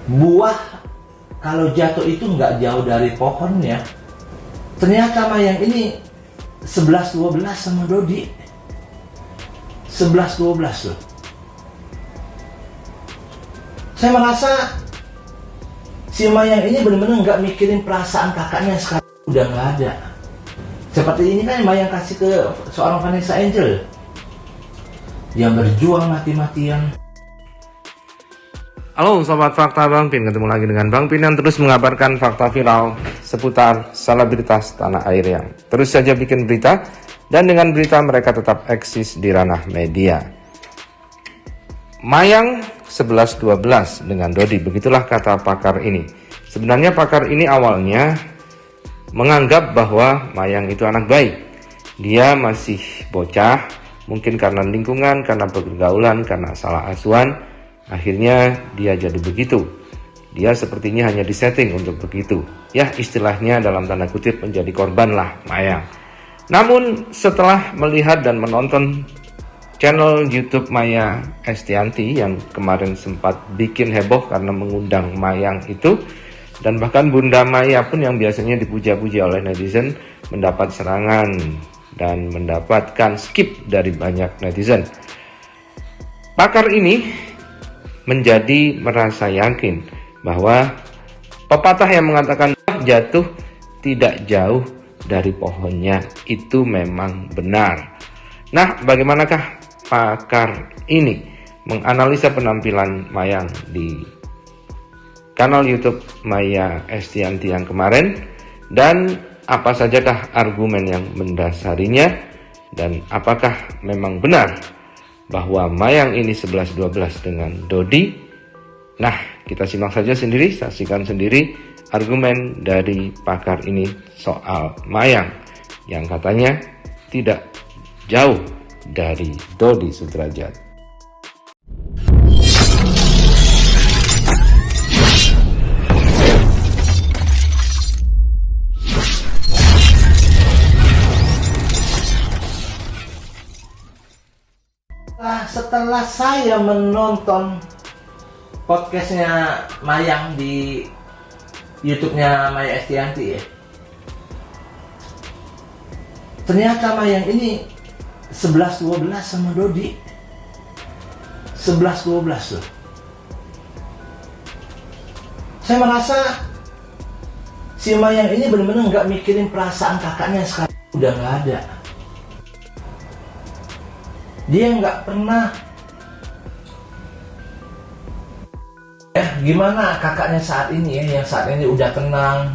buah kalau jatuh itu nggak jauh dari pohonnya. Ternyata Mayang ini 11-12 sama Dodi. 11-12 loh. Saya merasa si Mayang ini benar-benar nggak mikirin perasaan kakaknya, sekarang udah nggak ada. Seperti ini kan Mayang kasih ke seorang Vanessa Angel yang berjuang mati-matian. Halo Sobat Fakta Bang Pin, ketemu lagi dengan Bang Pin yang terus mengabarkan fakta viral seputar selebritas tanah air yang terus saja bikin berita, dan dengan berita mereka tetap eksis di ranah media. Mayang 11-12 dengan Dodi, begitulah kata pakar ini. Sebenarnya pakar ini awalnya menganggap bahwa Mayang itu anak baik. Dia masih bocah, mungkin karena lingkungan, karena pergaulan, karena salah asuhan. Akhirnya dia jadi begitu. Dia sepertinya hanya disetting untuk begitu. Ya, istilahnya dalam tanda kutip menjadi korban lah Mayang. Namun setelah melihat dan menonton channel YouTube Maya Estianty yang kemarin sempat bikin heboh karena mengundang Mayang itu, dan bahkan Bunda Maya pun yang biasanya dipuja-puja oleh netizen mendapat serangan dan mendapatkan skip dari banyak netizen. Pakar ini menjadi merasa yakin bahwa pepatah yang mengatakan jatuh tidak jauh dari pohonnya itu memang benar. Nah, bagaimanakah pakar ini menganalisa penampilan Mayang di kanal YouTube Maya Estianty yang kemarin, dan apa sajakah argumen yang mendasarinya, dan apakah memang benar bahwa Mayang ini 11-12 dengan Dodi? Nah, kita simak saja sendiri, saksikan sendiri argumen dari pakar ini soal Mayang yang katanya tidak jauh dari Dodi Sudrajat. Setelah saya menonton podcastnya Mayang di YouTube-nya Maya Estianty ya, ternyata Mayang ini 11-12 sama Dodi. 11-12 loh. Saya merasa si Mayang ini benar-benar nggak mikirin perasaan kakaknya, sekarang udah nggak ada. Dia nggak pernah gimana kakaknya saat ini ya, yang saat ini udah tenang.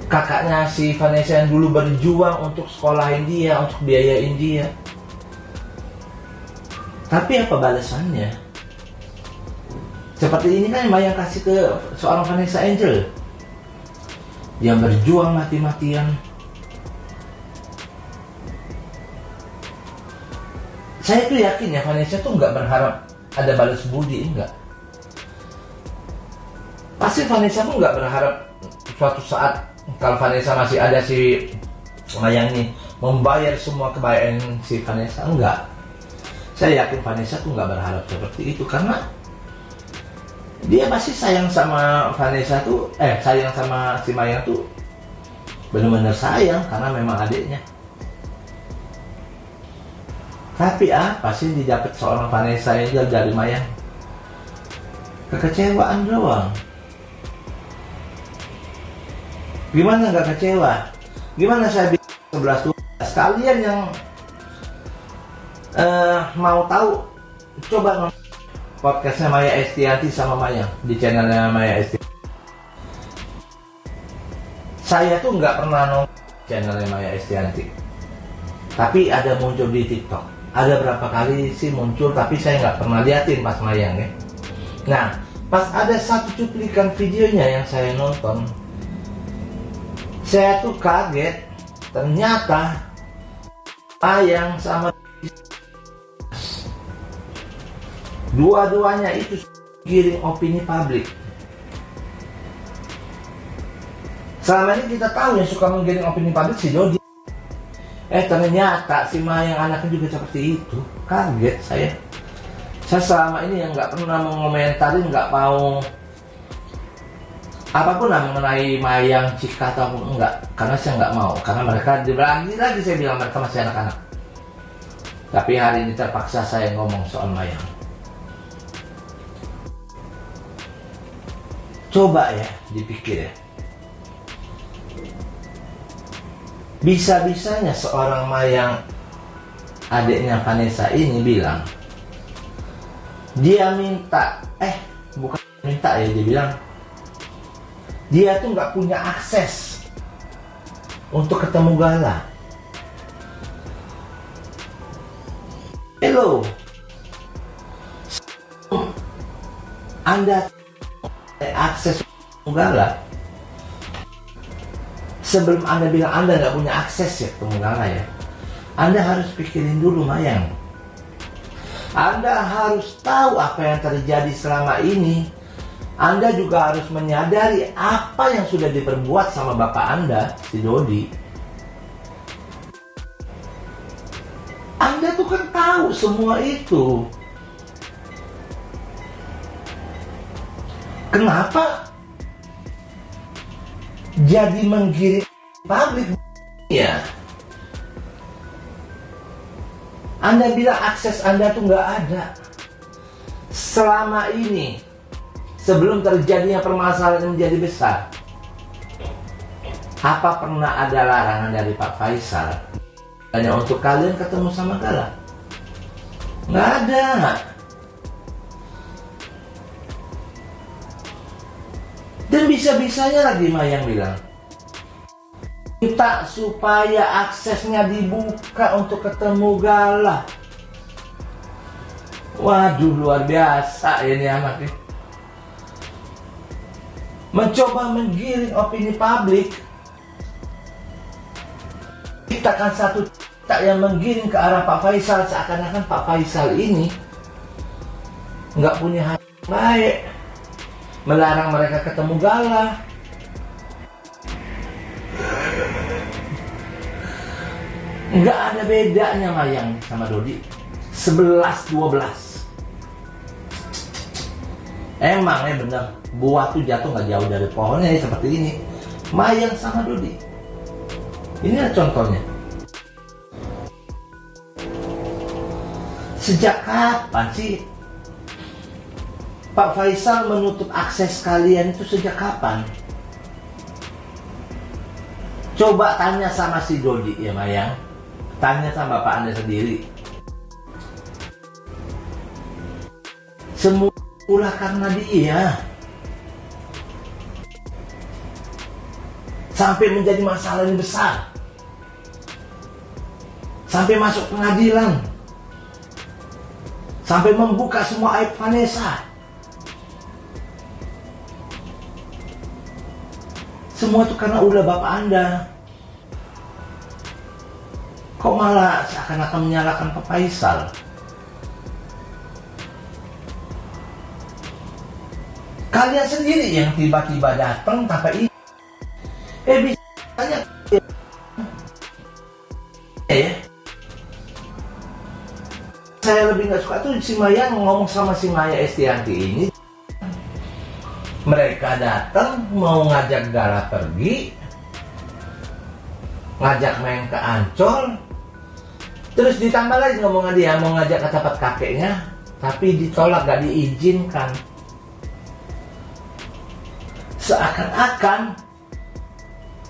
Kakaknya si Vanessa yang dulu berjuang untuk sekolahin dia, untuk biayain dia. Tapi apa balasannya? Seperti ini kan Mayang kasih ke seorang Vanessa Angel yang berjuang mati-matian. Saya tuh yakin ya Vanessa tuh nggak berharap ada balas budi, enggak. Pasti Vanessa pun nggak berharap suatu saat kalau Vanessa masih ada si Mayang nih membayar semua kebaikan si Vanessa, enggak. Saya yakin Vanessa tuh nggak berharap seperti itu, karena dia pasti sayang sama Vanessa tuh, sayang sama si Mayang tuh benar-benar sayang karena memang adiknya. Tapi apa sih didapat seorang Vanessa Angel dari Mayang? Kekecewaan doang. Gimana nggak kecewa? Gimana saya bilang 11-12? Kalian yang mau tahu, coba nonton podcastnya Maya Estianty sama Mayang di channelnya Maya Estianty. Saya tuh nggak pernah nonton channelnya Maya Estianty, tapi ada muncul di TikTok. Ada berapa kali sih muncul, tapi saya nggak pernah liatin pas Mayang ya. Nah, pas ada satu cuplikan videonya yang saya nonton, saya tuh kaget. Ternyata Mayang sama dua-duanya itu giring opini publik. Selama ini kita tahu yang suka menggiring opini publik si Dodi. Ternyata si Mayang anaknya juga seperti itu. Kaget saya. Saya selama ini yang nggak pernah mengomentari, nggak mau apapun lah mengenai Mayang, Cika ataupun enggak, karena saya nggak mau, karena mereka lagi saya bilang mereka masih anak-anak. Tapi hari ini terpaksa saya ngomong soal Mayang. Coba ya dipikir ya, bisa-bisanya seorang Mayang, adiknya Vanessa ini bilang, dia minta, bukan minta ya, dia bilang dia tuh nggak punya akses untuk ketemu Gala. Hello, Anda akses Gala, sebelum Anda bilang Anda nggak punya akses ya ketemu Gala ya, Anda harus pikirin dulu Mayang. Anda harus tahu apa yang terjadi selama ini. Anda juga harus menyadari apa yang sudah diperbuat sama bapak Anda, si Dodi. Anda tuh kan tahu semua itu. Kenapa jadi menggiring publik ya? Anda bilang akses Anda tuh nggak ada. Selama ini, sebelum terjadinya permasalahan yang menjadi besar, apa pernah ada larangan dari Pak Faisal hanya untuk kalian ketemu sama Gala? Nggak ada. Dan bisa-bisanya lagi Mayang bilang, minta supaya aksesnya dibuka untuk ketemu Gala. Waduh, luar biasa ini anaknya. Mencoba menggiring opini publik, ciptakan satu cerita yang menggiring ke arah Pak Faisal, seakan-akan Pak Faisal ini nggak punya hati baik, melarang mereka ketemu Gala. Nggak ada bedanya Mayang sama Dodi, 11-12. Emangnya benar, buah tuh jatuh nggak jauh dari pohonnya ya, seperti ini. Mayang sama Dodi. Ini adalah contohnya. Sejak kapan sih Pak Faisal menutup akses kalian itu, sejak kapan? Coba tanya sama si Dodi ya Mayang. Tanya sama bapak Anda sendiri. Semua ulah karena dia sampai menjadi masalah yang besar, sampai masuk pengadilan, sampai membuka semua aib Vanessa. Semua itu karena ulah bapak Anda. Kok malah seakan-akan menyalahkan Pak Faisal? Kalian sendiri yang tiba-tiba datang tanpa ini. Bisanya ya. Saya lebih nggak suka tuh si Mayang ngomong sama si Maya Estianti ini. Mereka datang mau ngajak Gala pergi, ngajak main ke Ancol, terus ditambah lagi ngomongan dia mau ngajak ke tempat kakeknya, tapi ditolak, gak diizinkan. Seakan-akan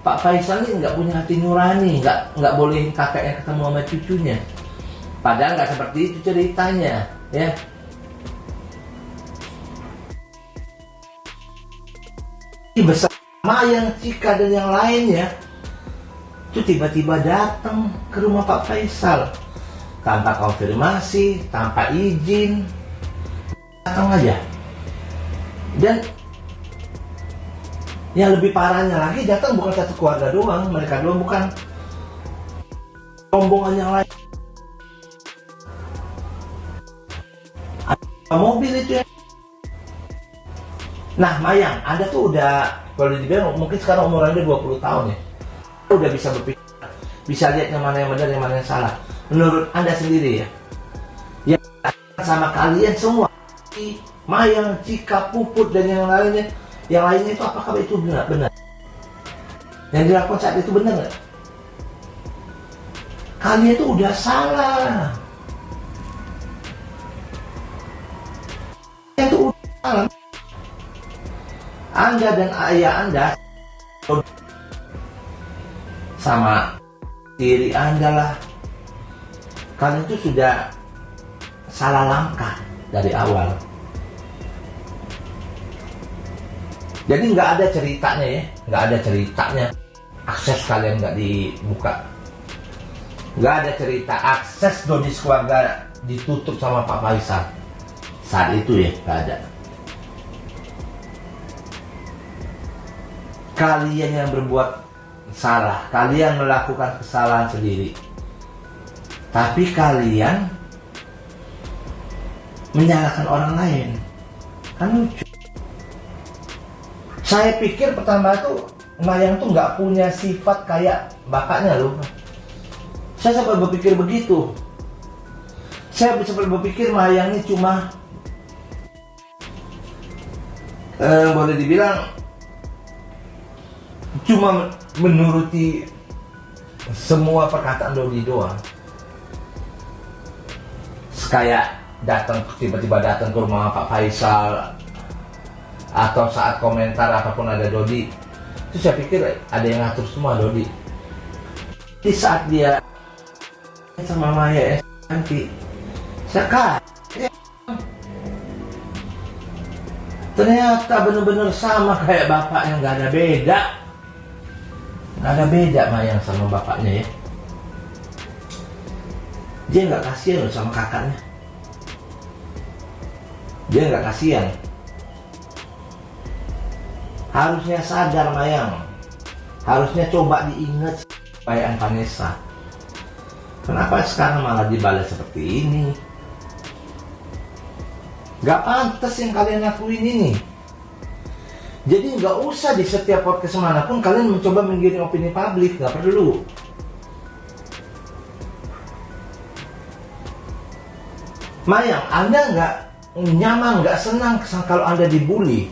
Pak Faisal ini nggak punya hati nurani, nggak bolehin kakeknya ketemu sama cucunya. Padahal nggak seperti itu ceritanya, ya. Bersama Mayang, Cika dan yang lainnya itu tiba-tiba datang ke rumah Pak Faisal tanpa konfirmasi, tanpa izin, datang aja. Dan yang lebih parahnya lagi, datang bukan satu keluarga doang, mereka doang, bukan rombongan yang lain. Ada mobil itu ya. Nah Mayang, Anda tuh udah, kalau dibilang mungkin sekarang umur Anda 20 tahun ya, udah bisa berpikir, bisa lihat yang mana yang benar, yang mana yang salah. Menurut Anda sendiri ya, yang sama kalian semua, Mayang, Cika, Puput dan yang lainnya itu apakah itu benar? Yang dilakukan saat itu benar nggak? Kalian itu udah salah. Itu udah salah. Anda dan ayah Anda sama diri Anda lah. Kalian itu sudah salah langkah dari awal. Jadi nggak ada ceritanya ya, nggak ada ceritanya. Akses kalian nggak dibuka, nggak ada cerita akses Dodi keluarga ditutup sama Pak Faisal saat itu ya, nggak ada. Kalian yang berbuat salah, kalian melakukan kesalahan sendiri, tapi kalian menyalahkan orang lain, kan lucu. Saya pikir pertama tuh Mayang tuh nggak punya sifat kayak bapaknya loh. Saya sempat berpikir begitu. Saya sempat berpikir Mayang ini cuma boleh dibilang cuma menuruti semua perkataan Dodi doang. Kayak tiba-tiba datang ke rumah Pak Faisal, atau saat komentar apapun ada Dodi, itu saya pikir ada yang ngatur semua Dodi. Di saat dia sama Maya nanti, saya kaget. Ternyata benar-benar sama kayak bapaknya, nggak ada beda. Nggak ada beda Mayang sama bapaknya ya. Dia nggak kasihan loh sama kakaknya. Dia nggak kasihan. Harusnya sadar Mayang. Harusnya coba diingat kebaikan Vanessa. Kenapa sekarang malah dibalas seperti ini? Gak pantas yang kalian lakuin ini. Jadi nggak usah di setiap podcast manapun kalian mencoba menggiring opini publik. Nggak perlu. Mayang, Anda nggak nyaman, nggak senang kalau Anda dibully.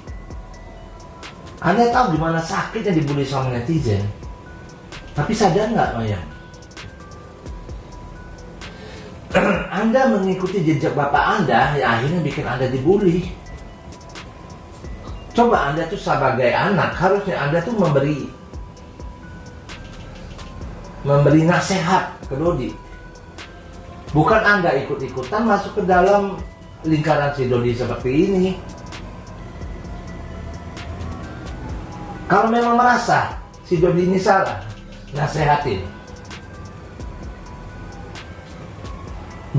Anda tahu gimana sakitnya dibully sama netizen. Tapi sadar nggak Mayang? Anda mengikuti jejak bapak Anda yang akhirnya bikin Anda dibully. Coba Anda tuh sebagai anak, harusnya Anda tuh memberi nasihat ke Dodi. Bukan Anda ikut-ikutan masuk ke dalam lingkaran si Dodi seperti ini. Kalau memang merasa si Dodi ini salah, nasehatin.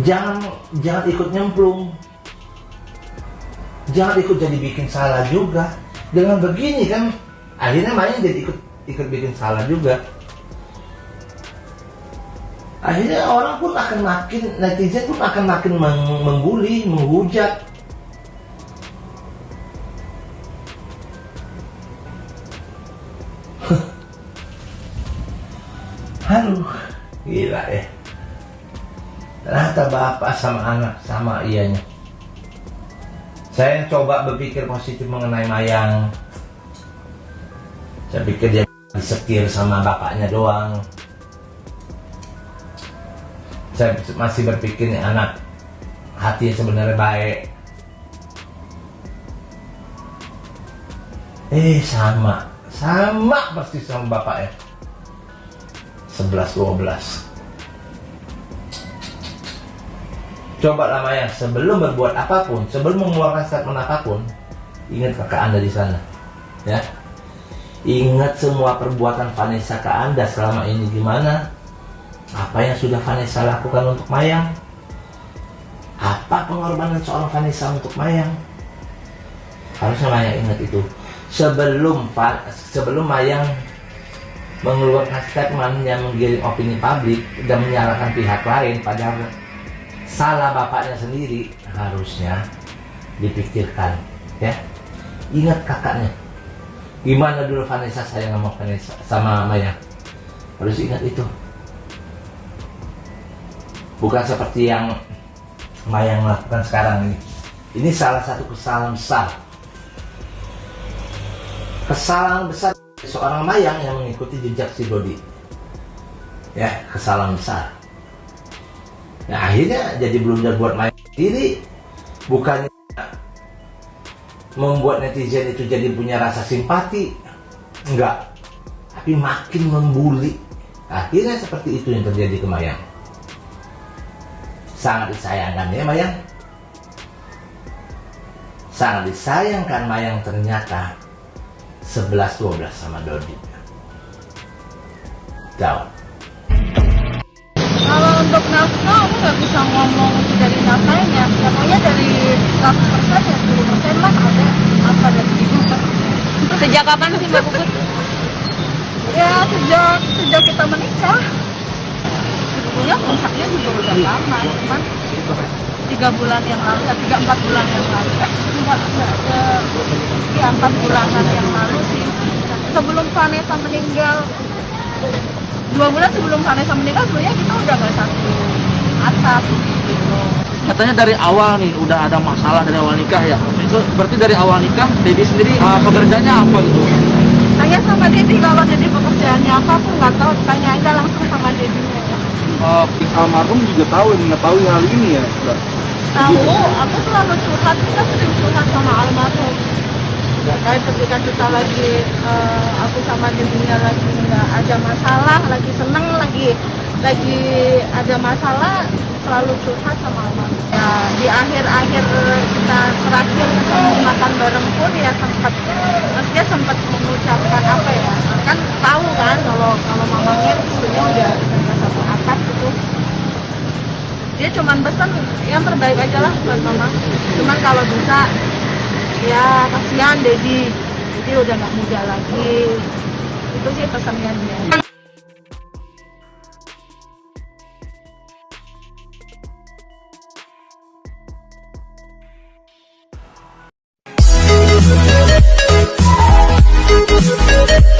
Jangan ikut nyemplung. Jangan ikut jadi bikin salah juga. Dengan begini kan akhirnya Mayang jadi ikut bikin salah juga. Akhirnya orang pun akan makin, netizen pun akan makin membuli, menghujat. Aduh, gila ya. Ternyata bapak sama anak sama ianya. Saya coba berpikir positif mengenai Mayang. Saya pikir dia disetir sama bapaknya doang. Saya masih berpikir nih anak hatinya sebenarnya baik. Sama persis sama bapaknya. 11-12. Coba lah Mayang, sebelum berbuat apapun, sebelum mengeluarkan statement apapun, ingat kakak Anda di sana, ya. Ingat semua perbuatan Vanessa ke Anda selama ini gimana? Apa yang sudah Vanessa lakukan untuk Mayang? Apa pengorbanan seorang Vanessa untuk Mayang? Harusnya Mayang ingat itu. Sebelum Mayang mengeluarkan statement yang menggiring opini publik dan menyalahkan pihak lain, padahal salah bapaknya sendiri, harusnya dipikirkan, ya. Ingat kakaknya. Gimana dulu Vanessa sayang sama Vanessa sama Mayang. Harus ingat itu. Bukan seperti yang Mayang lakukan sekarang ini. Ini salah satu kesalahan besar. Kesalahan besar seorang Mayang yang mengikuti jejak si Dodi. Ya, kesalahan besar. Nah, akhirnya jadi blunder buat Mayang sendiri. Bukannya membuat netizen itu jadi punya rasa simpati. Enggak. Tapi makin membuli. Akhirnya seperti itu yang terjadi ke Mayang. Sangat disayangkan ya Mayang. Sangat disayangkan Mayang ternyata 11-12 sama Dodi. Jauh. Kalau untuk nafkah, aku nggak bisa ngomong dari nafkahnya. Pokoknya dari 100% ya 10% lah ada apa dari ibu. Sejak kapan sih Mbak Puput? Ya sejak kita menikah. Sebetulnya kontraknya juga udah lama, cuman 3 bulan yang lalu, 3-4 bulan yang lalu. Ya 4 bulanan yang lalu sih. Sebelum Vanessa meninggal, 2 bulan sebelum Vanessa meninggal sebenarnya kita udah nggak satu atap gitu. Katanya dari awal nih udah ada masalah dari awal nikah ya. Itu berarti dari awal nikah Dedi sendiri pekerjaannya apa gitu? Saya sama Dedi, kalau Dedi pekerjaannya apa aku nggak tahu, tanya aja langsung sama Dedi. Almarhum juga tahu mengetahui hal ini ya. Tahu, aku selalu curhat, kita sering curhat sama almarhum. Kayak ketika kita lagi aku sama Dedinya lagi nggak ada masalah, lagi seneng, lagi ada masalah, selalu curhat sama almarhum. Nah, di akhir-akhir kita terakhir makan bareng pun ya dia sempat mengucapkan apa ya, kan tahu kan kalau mamanya sebenarnya udah satu atap gitu. Dia cuman pesan yang terbaik aja lah buat mama. Cuman kalau bisa ya kasihan Dedi udah nggak muda lagi. Itu sih pesannya dia. We'll be right back.